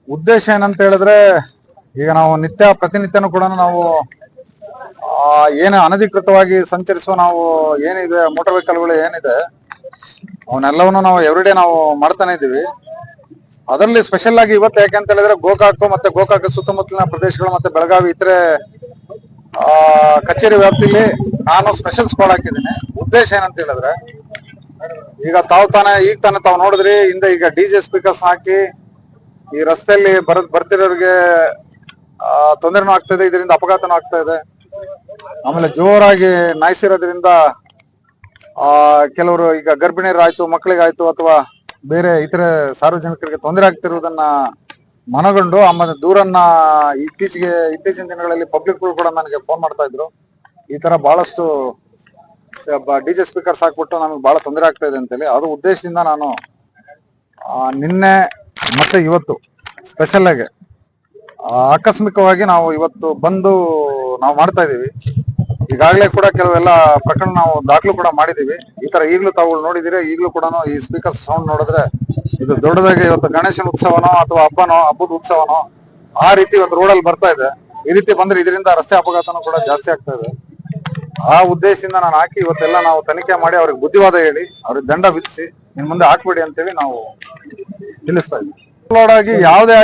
ಉದ್ದೇಶ ಏನಂತ ಹೇಳಿದ್ರೆ, ಈಗ ನಾವು ಪ್ರತಿನಿತ್ಯನೂ ಕೂಡ ನಾವು ಏನು ಅನಧಿಕೃತವಾಗಿ ಸಂಚರಿಸುವ ನಾವು ಏನಿದೆ ಮೋಟಾರ್ ವೆಹಿಕಲ್ಗಳು ಏನಿದೆ ಅವನ್ನೆಲ್ಲವನ್ನು ನಾವು ಎವ್ರಿಡೇ ನಾವು ಮಾಡ್ತಾನೆ ಇದ್ದೀವಿ. ಅದರಲ್ಲಿ ಸ್ಪೆಷಲ್ ಆಗಿ ಇವತ್ತು ಯಾಕೆ ಅಂತ ಹೇಳಿದ್ರೆ ಗೋಕಾಕ ಸುತ್ತಮುತ್ತಲಿನ ಪ್ರದೇಶಗಳು ಮತ್ತೆ ಬೆಳಗಾವಿ ಇತರೆ ಕಚೇರಿ ವ್ಯಾಪ್ತಿಯಲ್ಲಿ ನಾನು ಸ್ಪೆಷಲ್ ಸ್ಕ್ವಾಡ್ ಹಾಕಿದ್ದೀನಿ. ಉದ್ದೇಶ ಏನಂತ ಹೇಳಿದ್ರೆ, ಈಗ ತಾವು ನೋಡಿದ್ರಿ ಹಿಂದೆ ಈಗ ಡಿಜೆ ಸ್ಪೀಕರ್ಸ್ ಹಾಕಿ ಈ ರಸ್ತೆಯಲ್ಲಿ ಬರ್ತಿರೋರಿಗೆ ತೊಂದರೆನೂ ಆಗ್ತಾ ಇದೆ, ಇದರಿಂದ ಅಪಘಾತನೂ ಆಗ್ತಾ ಇದೆ. ಆಮೇಲೆ ಜೋರಾಗಿ ನಾಯಿಸಿರೋದ್ರಿಂದ ಕೆಲವರು ಈಗ ಗರ್ಭಿಣಿಯರಾಯ್ತು, ಮಕ್ಕಳಿಗಾಯ್ತು ಅಥವಾ ಬೇರೆ ಇತರೆ ಸಾರ್ವಜನಿಕರಿಗೆ ತೊಂದರೆ ಆಗ್ತಿರುವುದನ್ನ ಮನಗಂಡು ಆಮೇಲೆ ದೂರನ್ನ ಇತ್ತೀಚಿನ ದಿನಗಳಲ್ಲಿ ಪಬ್ಲಿಕ್ಗಳು ಕೂಡ ನನಗೆ ಫೋನ್ ಮಾಡ್ತಾ ಇದ್ರು, ಈ ತರ ಬಹಳಷ್ಟು ಡಿಜೆ ಸ್ಪೀಕರ್ಸ್ ಹಾಕ್ಬಿಟ್ಟು ನಮಗೆ ಬಹಳ ತೊಂದರೆ ಆಗ್ತಾ ಇದೆ ಅಂತೇಳಿ. ಅದು ಉದ್ದೇಶದಿಂದ ನಾನು ನಿನ್ನೆ ಮತ್ತೆ ಇವತ್ತು ಸ್ಪೆಷಲ್ ಆಗಿ ಆಕಸ್ಮಿಕವಾಗಿ ನಾವು ಇವತ್ತು ಬಂದು ನಾವು ಮಾಡ್ತಾ ಇದೀವಿ. ಈಗಾಗಲೇ ಕೂಡ ಕೆಲವೆಲ್ಲ ಪ್ರಕರಣ ನಾವು ದಾಖಲು ಕೂಡ ಮಾಡಿದೀವಿ. ಈ ತರ ಈಗಲೂ ತಾವು ನೋಡಿದಿರಿ, ಈಗಲೂ ಕೂಡ ಈ ಸ್ಪೀಕರ್ ಸೌಂಡ್ ನೋಡಿದ್ರೆ ಇದು ದೊಡ್ಡದಾಗಿ ಇವತ್ತು ಗಣೇಶನ ಉತ್ಸವನೋ ಅಥವಾ ಹಬ್ಬದ ಉತ್ಸವನೋ ಆ ರೀತಿ ಇವತ್ತು ರೋಡಲ್ಲಿ ಬರ್ತಾ ಇದೆ. ಈ ರೀತಿ ಬಂದ್ರೆ ಇದರಿಂದ ರಸ್ತೆ ಅಪಘಾತನೂ ಕೂಡ ಜಾಸ್ತಿ ಆಗ್ತಾ ಇದೆ. ಆ ಉದ್ದೇಶದಿಂದ ನಾನು ಹಾಕಿ ಇವತ್ತೆಲ್ಲ ನಾವು ತನಿಖೆ ಮಾಡಿ ಅವ್ರಿಗೆ ಬುದ್ಧಿವಾದ ಹೇಳಿ ಅವ್ರಿಗೆ ದಂಡ ವಿಧಿಸಿ ಇನ್ ಮುಂದೆ ಹಾಕ್ಬೇಡಿ ಅಂತೇಳಿ ನಾವು ತಿಳಿಸ್ತಾ ಇದ್ವಿ. ಓವರ್ಲೋಡ್ ಆಗಿ ಯಾವುದೇ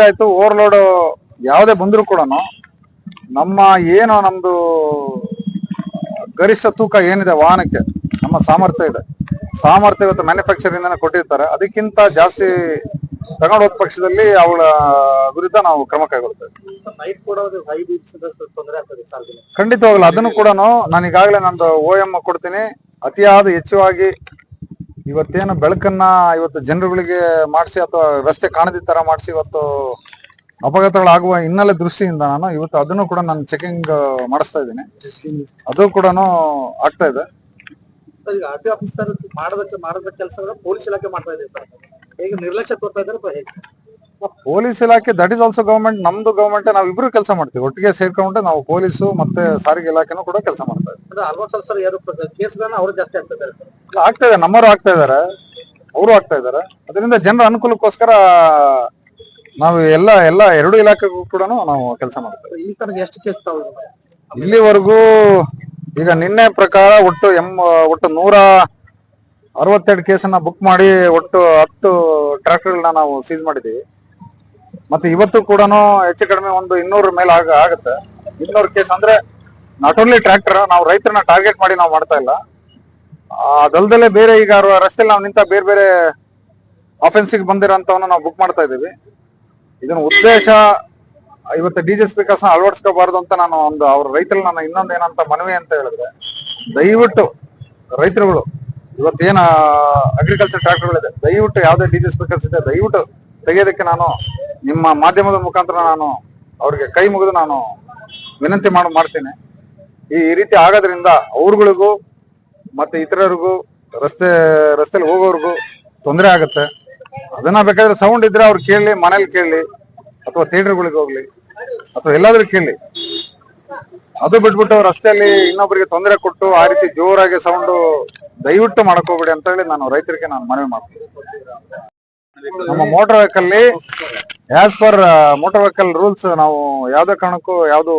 ಆಯ್ತು ಓವರ್ಲೋಡ್ ಯಾವುದೇ ಬಂದ್ರು ಕೂಡ ನಮ್ದು ಗರಿಷ್ಠ ತೂಕ ಏನಿದೆ ವಾಹನಕ್ಕೆ, ನಮ್ಮ ಸಾಮರ್ಥ್ಯ ಇವತ್ತು ಮ್ಯಾನುಫ್ಯಾಕ್ಚರಿಂಗ್ ಕೊಟ್ಟಿರ್ತಾರೆ. ಅದಕ್ಕಿಂತ ಜಾಸ್ತಿ ತಗೊಂಡು ಹೋದ ಪಕ್ಷದಲ್ಲಿ ಅವಳ ವಿರುದ್ಧ ನಾವು ಕ್ರಮ ಕೈಗೊಳ್ತೇವೆ. ಖಂಡಿತವಾಗ್ಲು ಅದನ್ನು ಕೂಡ ನಾನು ಈಗಾಗಲೇ ನಂದು OM ಕೊಡ್ತೀನಿ. ಅತಿಯಾದ ಹೆಚ್ಚುವಾಗಿ ಇವತ್ತೇನು ಬೆಳಕನ್ನ ಇವತ್ತು ಜನರುಗಳಿಗೆ ಮಾಡಿಸಿ ಅಥವಾ ರಸ್ತೆ ಕಾಣದಿ ತರ ಮಾಡಿಸಿ ಇವತ್ತು ಅಪಘಾತಗಳಾಗುವ ಹಿನ್ನೆಲೆ ದೃಷ್ಟಿಯಿಂದ ನಾನು ಇವತ್ತು ಅದನ್ನು ಕೂಡ ನಾನು ಚೆಕಿಂಗ್ ಮಾಡಿಸ್ತಾ ಇದ್ದೀನಿ. ಅದು ಕೂಡ ಆಗ್ತಾ ಇದೆ. ಆರ್ಟಿ ಆಫೀಸರ್ ಮಾಡದ ಕೆಲಸಗಳು ಪೊಲೀಸ್ ಇಲಾಖೆ ಮಾಡ್ತಾ ಇದೆ ಸರ್. ಹೇಗೆ ನಿರ್ಲಕ್ಷ್ಯ ತೋರ್ತಾ ಇದ್ದಾರೆ? ಪೊಲೀಸ್ ಇಲಾಖೆ ದಟ್ ಇಸ್ ಆಲ್ಸೋ ಗವರ್ಮೆಂಟ್. ನಮ್ದು ಗವರ್ಮೆಂಟ್, ನಾವು ಇಬ್ರು ಕೆಲಸ ಮಾಡ್ತೀವಿ ಒಟ್ಟಿಗೆ ಸೇರ್ಕೊಂಡು. ನಾವು ಪೊಲೀಸು ಮತ್ತೆ ಸಾರಿಗೆ ಇಲಾಖೆನೂ ಕೂಡ ಕೆಲಸ ಮಾಡ್ತಾ ಇದ್ದೀವಿ. ಆಲ್ಮೋಸ್ಟ್ ಸರ್ ಯಾರು ಕೇಸ್ಗಳನ್ನ ಅವರು ಜಾಸ್ತಿ ಆಗ್ತಾ ಇದೆ, ನಮ್ಮವರು ಆಗ್ತಾ ಇದಾರೆ, ಅವರು ಆಗ್ತಾ ಇದಾರೆ. ಅದರಿಂದ ಜನರ ಅನುಕೂಲಕ್ಕೋಸ್ಕರ ನಾವು ಎಲ್ಲ ಎರಡು ಇಲಾಖೆಗೂ ಕೂಡ ನಾವು ಕೆಲಸ ಮಾಡ್ತೇವೆ. ಈ ತರ ಎಷ್ಟು ಕೇಸ್ ಇಲ್ಲಿವರೆಗೂ ಈಗ ನಿನ್ನೆ ಪ್ರಕಾರ ಒಟ್ಟು 162 ಕೇಸನ್ನ ಬುಕ್ ಮಾಡಿ ಒಟ್ಟು 10 ಟ್ರ್ಯಾಕ್ಟರ್ಗಳನ್ನ ನಾವು ಸೀಸ್ ಮಾಡಿದ್ದೀವಿ. ಮತ್ತೆ ಇವತ್ತು ಕೂಡ ಹೆಚ್ಚು ಕಡಿಮೆ ಒಂದು 200 ಮೇಲೆ ಆಗುತ್ತೆ. 200 ಕೇಸ್ ಅಂದ್ರೆ ನಾಟ್ ಓನ್ಲಿ ಟ್ರ್ಯಾಕ್ಟರ್, ನಾವು ರೈತರನ್ನ ಟಾರ್ಗೆಟ್ ಮಾಡಿ ನಾವು ಮಾಡ್ತಾ ಇಲ್ಲ. ಅದಲ್ದಲ್ಲೇ ಬೇರೆ ಈಗ ರಸ್ತೆಯಲ್ಲಿ ನಾವು ನಿಂತ ಬೇರೆ ಅಫೆನ್ಸಿಗೆ ಬಂದಿರೋಂಥವನ್ನ ನಾವು ಬುಕ್ ಮಾಡ್ತಾ ಇದ್ದೀವಿ. ಇದನ್ನ ಉದ್ದೇಶ ಇವತ್ತು ಡಿಜೆ ಸ್ಪೀಕರ್ಸ್ ಅಳವಡಿಸ್ಕೋಬಾರ್ದು ಅಂತ ನಾನು ಅವ್ರ ರೈತರಲ್ಲಿ ನಾನು ಇನ್ನೊಂದು ಏನಂತ ಮನವಿ ಅಂತ ಹೇಳಿದ್ರೆ, ದಯವಿಟ್ಟು ರೈತರುಗಳು ಇವತ್ತೇನ ಅಗ್ರಿಕಲ್ಚರ್ ಟ್ರ್ಯಾಕ್ಟರ್ಗಳಿದೆ, ದಯವಿಟ್ಟು ಯಾವ್ದೇ ಡಿಜೆ ಸ್ಪೀಕರ್ಸ್ ಇದೆ ದಯವಿಟ್ಟು ತೆಗೆಯೋದಕ್ಕೆ ನಾನು ನಿಮ್ಮ ಮಾಧ್ಯಮದ ಮುಖಾಂತರ ನಾನು ಅವ್ರಿಗೆ ಕೈ ಮುಗಿದು ನಾನು ವಿನಂತಿ ಮಾಡ್ತೀನಿ. ಈ ರೀತಿ ಆಗೋದ್ರಿಂದ ಅವ್ರಗಳಿಗೂ ಮತ್ತೆ ಇತರರಿಗೂ ರಸ್ತೆಯಲ್ಲಿ ಹೋಗೋರ್ಗು ತೊಂದರೆ ಆಗುತ್ತೆ. ಅದನ್ನ ಬೇಕಾದ್ರೆ ಸೌಂಡ್ ಇದ್ರೆ ಅವ್ರು ಕೇಳಲಿ, ಮನೇಲಿ ಕೇಳಲಿ ಅಥವಾ ಥಿಯೇಟರ್ಗಳಿಗೆ ಹೋಗ್ಲಿ ಅಥವಾ ಎಲ್ಲಾದ್ರೂ ಕೇಳಲಿ. ಅದು ಬಿಟ್ಬಿಟ್ಟು ರಸ್ತೆಯಲ್ಲಿ ಇನ್ನೊಬ್ಬರಿಗೆ ತೊಂದರೆ ಕೊಟ್ಟು ಆ ರೀತಿ ಜೋರಾಗಿ ಸೌಂಡ್ ದಯವಿಟ್ಟು ಮಾಡ್ಕೋಬೇಡಿ ಅಂತ ಹೇಳಿ ನಾನು ರೈತರಿಗೆ ನಾನು ಮನವಿ ಮಾಡ್ತೀನಿ. ನಮ್ಮ motor vehicle as per motor vehicle rules ನಾವು ಯಾವ್ದೇ ಕಾರಣಕ್ಕೂ ಯಾವ್ದು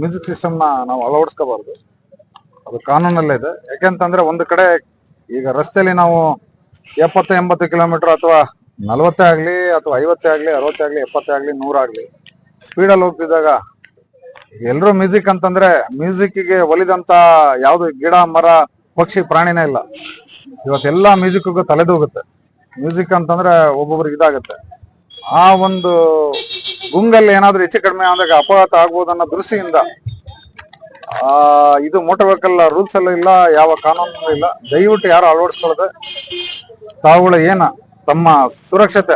ಮ್ಯೂಸಿಕ್ ಸಿಸ್ಟಮ್ ನಾವು ಅಳವಡಿಸ್ಕೋಬಾರ್ದು. ಅದು ಕಾನೂನಲ್ಲೇ ಇದೆ. ಯಾಕೆಂತಂದ್ರೆ ಒಂದು ಕಡೆ ಈಗ ರಸ್ತೆಯಲ್ಲಿ ನಾವು 70-80 ಕಿಲೋಮೀಟರ್ ಅಥವಾ 40 ಆಗ್ಲಿ ಅಥವಾ 50 ಆಗ್ಲಿ 60 ಆಗ್ಲಿ 70 ಆಗ್ಲಿ 100 ಆಗ್ಲಿ ಸ್ಪೀಡಲ್ಲಿ ಹೋಗ್ತಿದ್ದಾಗ ಎಲ್ರೂ ಮ್ಯೂಸಿಕ್ ಅಂತಂದ್ರೆ ಮ್ಯೂಸಿಕ್ಗೆ ಒಲಿದಂತ ಯಾವ್ದು ಗಿಡ ಮರ ಪಕ್ಷಿ ಪ್ರಾಣಿನೇ ಇಲ್ಲ. ಇವತ್ತೆಲ್ಲಾ ಮ್ಯೂಸಿಕ್ಗೂ ತಲೆದೋಗುತ್ತೆ. ಮ್ಯೂಸಿಕ್ ಅಂತಂದ್ರೆ ಒಬ್ಬೊಬ್ರಿಗೆ ಇದಾಗುತ್ತೆ. ಆ ಒಂದು ಗುಂಗಲ್ಲಿ ಏನಾದ್ರೂ ಹೆಚ್ಚು ಕಡಿಮೆ ಆದಾಗ ಅಪಘಾತ ಆಗ್ಬೋದನ್ನೋ ದೃಷ್ಟಿಯಿಂದ ಇದು ಮೋಟಾರ್ ವೆಹಿಕಲ್ ರೂಲ್ಸ್ ಅಲ್ಲೂ ಇಲ್ಲ, ಯಾವ ಕಾನೂನು ಇಲ್ಲ. ದಯವಿಟ್ಟು ಯಾರು ಅಳವಡಿಸ್ಕೊಳ್ಳದೆ ತಾವುಗಳು ತಮ್ಮ ಸುರಕ್ಷತೆ,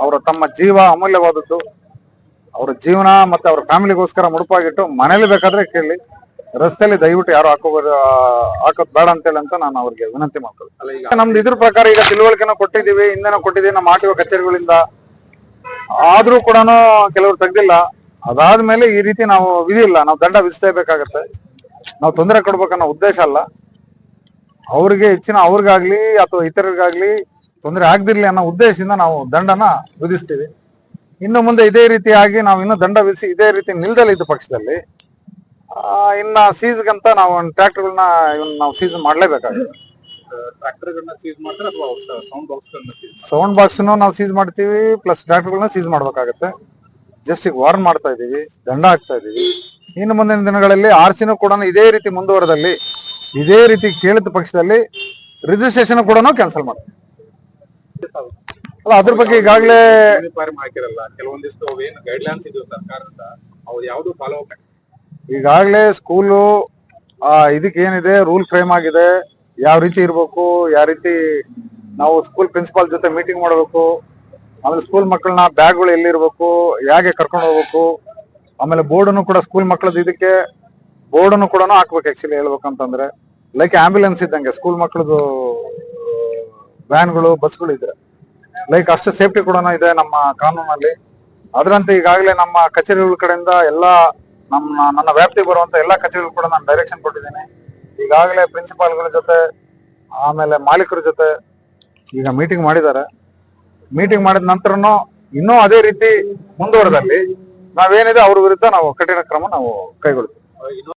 ಅವರ ತಮ್ಮ ಜೀವ ಅಮೂಲ್ಯವಾದದ್ದು, ಅವ್ರ ಜೀವನ ಮತ್ತೆ ಅವ್ರ ಫ್ಯಾಮಿಲಿಗೋಸ್ಕರ ಮುಡುಪಾಗಿಟ್ಟು ಮನೇಲಿ ಬೇಕಾದ್ರೆ ಕೇಳಿ, ರಸ್ತೆಯಲ್ಲಿ ದಯವಿಟ್ಟು ಯಾರು ಹಾಕೋದ್ ಬೇಡ ಅಂತೇಳಿ ಅಂತ ನಾನು ಅವ್ರಿಗೆ ವಿನಂತಿ ಮಾಡ್ಕೊಳ್ಳಿ. ನಮ್ದು ಇದ್ರ ಪ್ರಕಾರ ಈಗ ತಿಳುವಳಿಕೆನ ಕೊಟ್ಟಿದ್ದೀವಿ, ಹಿಂದೆನೂ ಕೊಟ್ಟಿದ್ದೀವಿ ನಮ್ಮ ಆರ್ಟಿಒ ಕಚೇರಿಗಳಿಂದ. ಆದ್ರೂ ಕೂಡ ಕೆಲವರು ತೆಗ್ದಿಲ್ಲ. ಅದಾದ್ಮೇಲೆ ಈ ರೀತಿ ನಾವು ವಿಧಿಲ್ಲ, ನಾವು ದಂಡ ವಿಧಿಸಲೇಬೇಕಾಗತ್ತೆ. ನಾವು ತೊಂದರೆ ಕೊಡ್ಬೇಕನ್ನೋ ಉದ್ದೇಶ ಅಲ್ಲ. ಅವ್ರಿಗಾಗ್ಲಿ ಅಥವಾ ಇತರರಿಗಾಗ್ಲಿ ತೊಂದರೆ ಆಗದಿರ್ಲಿ ಅನ್ನೋ ಉದ್ದೇಶದಿಂದ ನಾವು ದಂಡನ ವಿಧಿಸ್ತೀವಿ. ಇನ್ನು ಮುಂದೆ ಇದೇ ರೀತಿಯಾಗಿ ನಾವು ಇನ್ನೂ ದಂಡ ವಿಧಿಸಿ ಇದೇ ರೀತಿ ನಿಲ್ದಲ್ಲ ಇದ್ದ ಪಕ್ಷದಲ್ಲಿ ಇನ್ನ ಸೀಸ್ಗಂತ ನಾವು ಟ್ರ್ಯಾಕ್ಟರ್ಗಳನ್ನ ನಾವು ಸೀಸ್ ಮಾಡ್ಲೇಬೇಕಾಗುತ್ತೆ. ಟ್ರ್ಯಾಕ್ಟರ್ಗಳನ್ನ ಸೀಸ್ ಮಾಡ್ತಾರೆ ಅಥವಾ ಸೌಂಡ್ ಬಾಕ್ಸ್ಗಳನ್ನ ಸೌಂಡ್ ಬಾಕ್ಸ್ ನಾವು ಸೀಸ್ ಮಾಡ್ತೀವಿ, ಪ್ಲಸ್ ಟ್ರ್ಯಾಕ್ಟರ್ಗಳನ್ನ ಸೀಸ್ ಮಾಡ್ಬೇಕಾಗತ್ತೆ. ಜಸ್ಟ್ ಈಗ ವಾರ್ನ್ ಮಾಡ್ತಾ ಇದೀವಿ, ದಂಡ ಹಾಕ್ತಾ ಇದೀವಿ. ಇನ್ನು ಮುಂದಿನ ದಿನಗಳಲ್ಲಿ ಆರ್ಸಿನೂ ಕೂಡ ಇದೇ ರೀತಿ ಮುಂದುವರೆದಲ್ಲಿ ಇದೇ ರೀತಿ ಕೇಳಿದ ಪಕ್ಷದಲ್ಲಿ ರಿಜಿಸ್ಟ್ರೇಷನ್ ಕೂಡ ಕ್ಯಾನ್ಸಲ್ ಮಾಡ್ತೀವಿ. ಅಲ್ಲ, ಅದ್ರ ಬಗ್ಗೆ ಈಗಾಗಲೇ ಯೂನಿಫಾರ್ಮ್ ಹಾಕಿರಲ್ಲ, ಕೆಲವೊಂದಿಷ್ಟು ಏನು ಗೈಡ್ಲೈನ್ಸ್ ಇದೆಯೋ ಸರ್ಕಾರದಿಂದ ಅವ್ರು ಯಾವ್ದು ಫಾಲೋ ಅಪ್. ಈಗಾಗಲೇ ಸ್ಕೂಲು ಇದಕ್ಕೆ ಏನಿದೆ ರೂಲ್ ಫ್ರೇಮ್ ಆಗಿದೆ, ಯಾವ ರೀತಿ ಇರ್ಬೇಕು, ಯಾವ ರೀತಿ ನಾವು ಸ್ಕೂಲ್ ಪ್ರಿನ್ಸಿಪಾಲ್ ಜೊತೆ ಮೀಟಿಂಗ್ ಮಾಡಬೇಕು. ಆಮೇಲೆ ಸ್ಕೂಲ್ ಮಕ್ಕಳನ್ನ ಬ್ಯಾಗ್ಗಳು ಎಲ್ಲಿರ್ಬೇಕು, ಹೇಗೆ ಕರ್ಕೊಂಡು ಹೋಗ್ಬೇಕು. ಆಮೇಲೆ ಬೋರ್ಡನ್ನು ಕೂಡ ಸ್ಕೂಲ್ ಮಕ್ಕಳದ್ದು ಇದಕ್ಕೆ ಬೋರ್ಡನ್ನು ಕೂಡ ಹಾಕ್ಬೇಕು. ಆಕ್ಚುಲಿ ಹೇಳ್ಬೇಕಂತಂದ್ರೆ ಲೈಕ್ ಆಂಬ್ಯುಲೆನ್ಸ್ ಇದ್ದಂಗೆ ಸ್ಕೂಲ್ ಮಕ್ಕಳದು ವ್ಯಾನ್ಗಳು, ಬಸ್ಗಳು ಇದ್ರೆ ಲೈಕ್ ಅಷ್ಟು ಸೇಫ್ಟಿ ಕೂಡ ಇದೆ ನಮ್ಮ ಕಾನೂನಲ್ಲಿ. ಅದರಂತೆ ಈಗಾಗಲೇ ನಮ್ಮ ಕಚೇರಿಗಳ ಕಡೆಯಿಂದ ಎಲ್ಲಾ ನನ್ನ ವ್ಯಾಪ್ತಿಗೆ ಬರುವಂತ ಎಲ್ಲಾ ಕಚೇರಿಗಳು ಕೂಡ ನಾನು ಡೈರೆಕ್ಷನ್ ಕೊಟ್ಟಿದ್ದೀನಿ. ಈಗಾಗಲೇ ಪ್ರಿನ್ಸಿಪಾಲ್ಗಳ ಜೊತೆ ಆಮೇಲೆ ಮಾಲೀಕರ ಜೊತೆ ಈಗ ಮೀಟಿಂಗ್ ಮಾಡಿದ್ದಾರೆ. ಮೀಟಿಂಗ್ ಮಾಡಿದ ನಂತರನು ಇನ್ನೂ ಅದೇ ರೀತಿ ಮುಂದುವರೆದಲ್ಲಿ ನಾವೇನಿದೆ ಅವ್ರ ವಿರುದ್ಧ ನಾವು ಕಠಿಣ ಕ್ರಮ ನಾವು ಕೈಗೊಳ್ತೀವಿ.